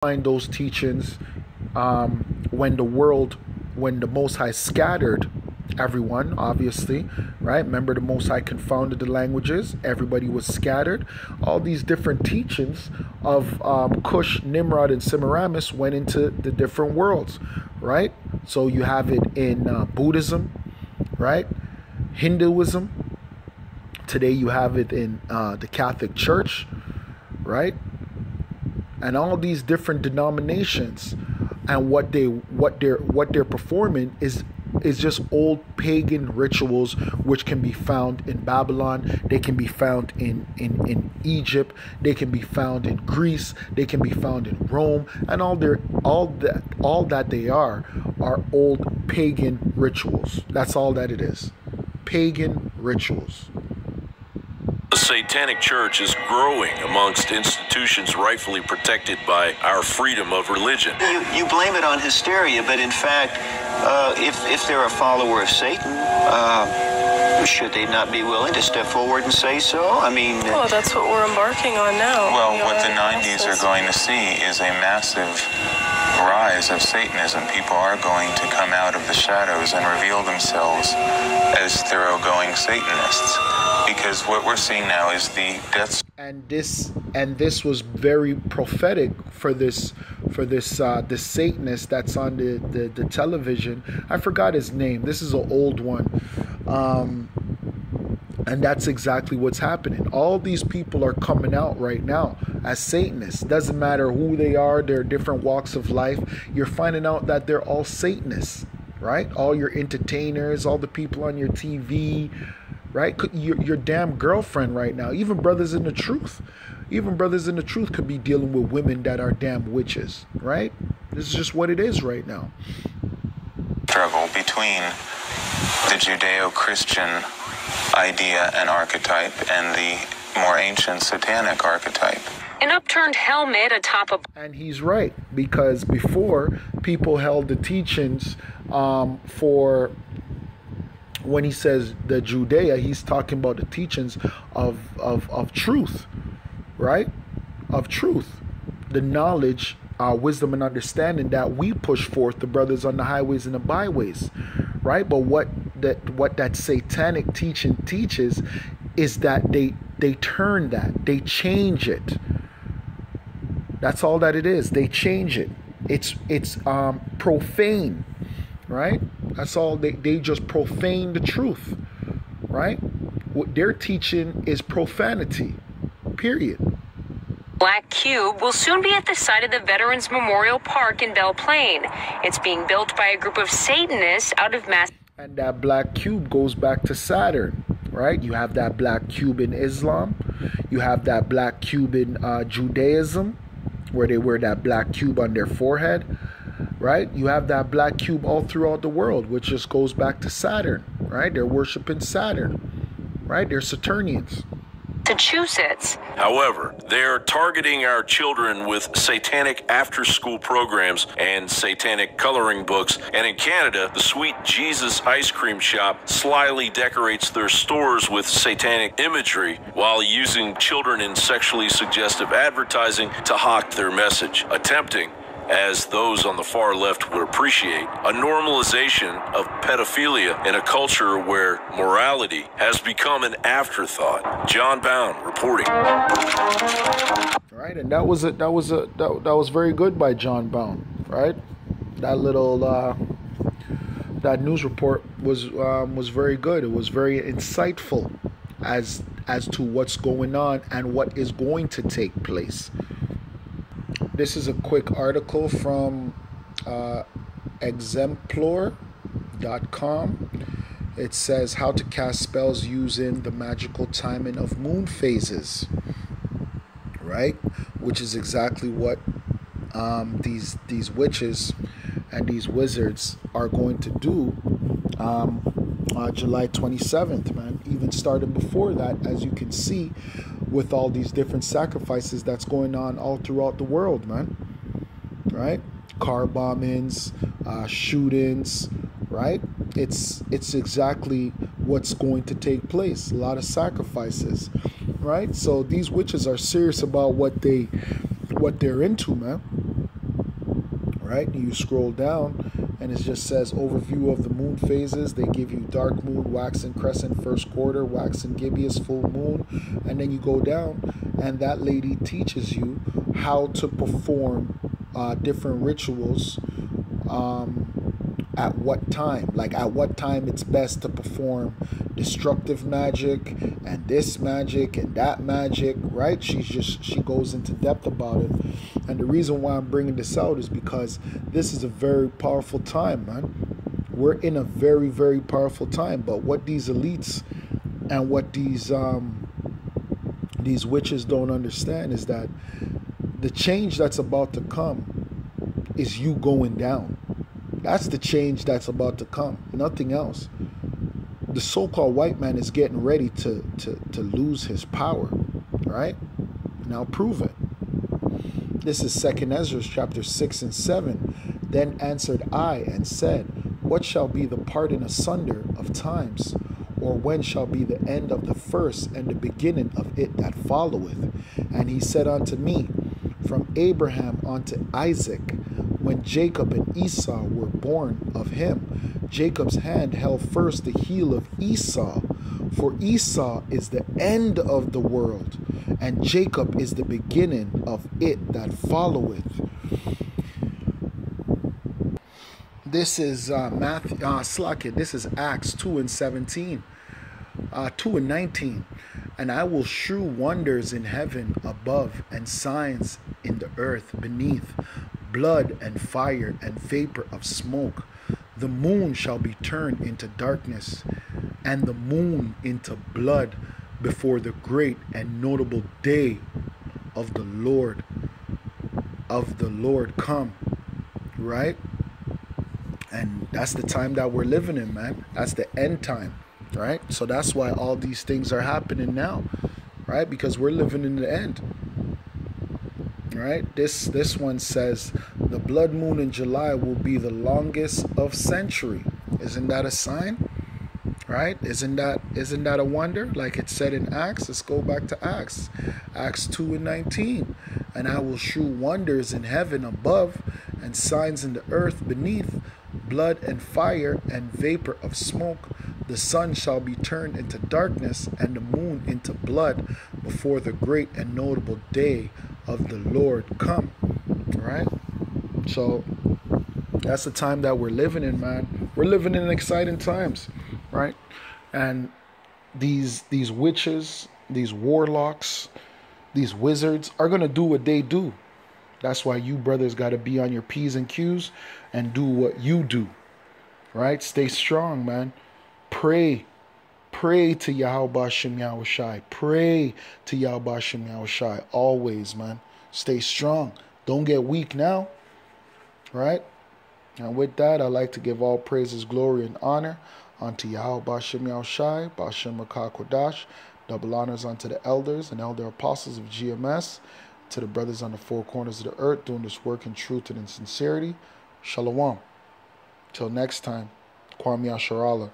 find those teachings when the Most High scattered everyone, obviously, right? Remember, the Most High confounded the languages. Everybody was scattered. All these different teachings of Cush, Nimrod, and Semiramis went into the different worlds, right? So you have it in Buddhism, right? Hinduism. Today you have it in the Catholic Church, right? And all these different denominations, and what they're performing is just old pagan rituals, which can be found in Babylon. They can be found in Egypt. They can be found in Greece. They can be found in Rome. And all that they are old pagan rituals. That's all that it is. Pagan rituals. The Satanic Church is growing amongst institutions rightfully protected by our freedom of religion. You blame it on hysteria, but in fact, if they're a follower of Satan, should they not be willing to step forward and say so? I mean... Well, that's what we're embarking on now. Well, what the 90s are going to see is a massive rise of Satanism. People are going to come out of the shadows and reveal themselves as thoroughgoing Satanists. Because what we're seeing now is the deaths. And this was very prophetic for this Satanist that's on the television. I forgot his name. This is an old one. And that's exactly what's happening. All these people are coming out right now as Satanists. Doesn't matter who they are, they're different walks of life. You're finding out that they're all Satanists, right? All your entertainers, all the people on your TV, right? Your damn girlfriend right now. Even Brothers in the Truth. Even Brothers in the Truth could be dealing with women that are damn witches, right? This is just what it is right now. Struggle between the Judeo-Christian idea and archetype and the more ancient satanic archetype. An upturned helmet atop a... And he's right, because before, people held the teachings for... When he says the Judea, he's talking about the teachings of truth, right? Of truth. The knowledge, wisdom, and understanding that we push forth, the brothers on the highways and the byways, right? But what that satanic teaching teaches is that they turn that, they change it. That's all that it is. They change it. It's profane, right? That's all. They just profane the truth, right? What they're teaching is profanity, period. Black Cube will soon be at the site of the Veterans Memorial Park in Belle Plaine. It's being built by a group of Satanists out of Mass. And that black cube goes back to Saturn, right? You have that black cube in Islam. You have that black cube in Judaism, where they wear that black cube on their forehead, right? You have that black cube all throughout the world, which just goes back to Saturn, right? They're worshiping Saturn, right? They're Saturnians. Massachusetts. However, they're targeting our children with satanic after-school programs and satanic coloring books. And in Canada, the Sweet Jesus ice cream shop slyly decorates their stores with satanic imagery while using children in sexually suggestive advertising to hawk their message, attempting, as those on the far left would appreciate, a normalization of pedophilia in a culture where morality has become an afterthought. John Bound reporting. Right, and that was very good by John Bound, right? That little that news report was very good. It was very insightful as to what's going on and what is going to take place. This is a quick article from exemplar.com. It says how to cast spells using the magical timing of moon phases, right? Which is exactly what these witches and these wizards are going to do July 27th, man. Even started before that, as you can see, with all these different sacrifices that's going on all throughout the world, man. Right? Car bombings, shootings, right? It's exactly what's going to take place. A lot of sacrifices, right? So these witches are serious about what they're into, man. right? You scroll down and it just says overview of the moon phases. They give you dark moon, waxing crescent, first quarter, waxing gibbous, full moon. And then you go down and that lady teaches you how to perform different rituals at what time. Like at what time it's best to perform destructive magic and this magic and that magic, right? She goes into depth about it. And the reason why I'm bringing this out is because this is a very powerful time, man. We're in a very, very powerful time. But what these elites and what these witches don't understand is that the change that's about to come is you going down. That's the change that's about to come, nothing else. The so-called white man is getting ready to lose his power, right? Now prove it. This is 2 Ezra chapter 6 and 7. Then answered I and said, what shall be the parting asunder of times? Or when shall be the end of the first and the beginning of it that followeth? And he said unto me, from Abraham unto Isaac, when Jacob and Esau were born of him, Jacob's hand held first the heel of Esau, for Esau is the end of the world, and Jacob is the beginning of it that followeth. This is this is Acts 2 and 17, 2 and 19. And I will shew wonders in heaven above, and signs in the earth beneath, blood and fire and vapor of smoke. The moon shall be turned into darkness, and the moon into blood, before the great and notable day of the Lord come. Right? And that's the time that we're living in, man. That's the end time. Right? So that's why all these things are happening now. Right? Because we're living in the end. Right? This one says the blood moon in July will be the longest of century. Isn't that a sign? Right? Isn't that a wonder? Like it said in Acts. Let's go back to Acts 2 and 19. And I will shew wonders in heaven above, and signs in the earth beneath, blood and fire and vapor of smoke. The sun shall be turned into darkness, and the moon into blood, before the great and notable day of the Lord come. Right? So that's the time that we're living in, man. We're living in exciting times, right? And these witches, these warlocks, these wizards are gonna do what they do. That's why you brothers got to be on your P's and Q's and do what you do. Right? Stay strong, man. Pray to Yahweh Shem Yahushai. Pray to Yahweh Shem Yahushai always, man. Stay strong. Don't get weak now. Right? And with that, I'd like to give all praises, glory, and honor unto Yahweh Shem Yahushai, Bashem Rakah Kodash. Double honors unto the elders and elder apostles of GMS, to the brothers on the four corners of the earth doing this work in truth and in sincerity. Shalom. Till next time, Kwame Asharala.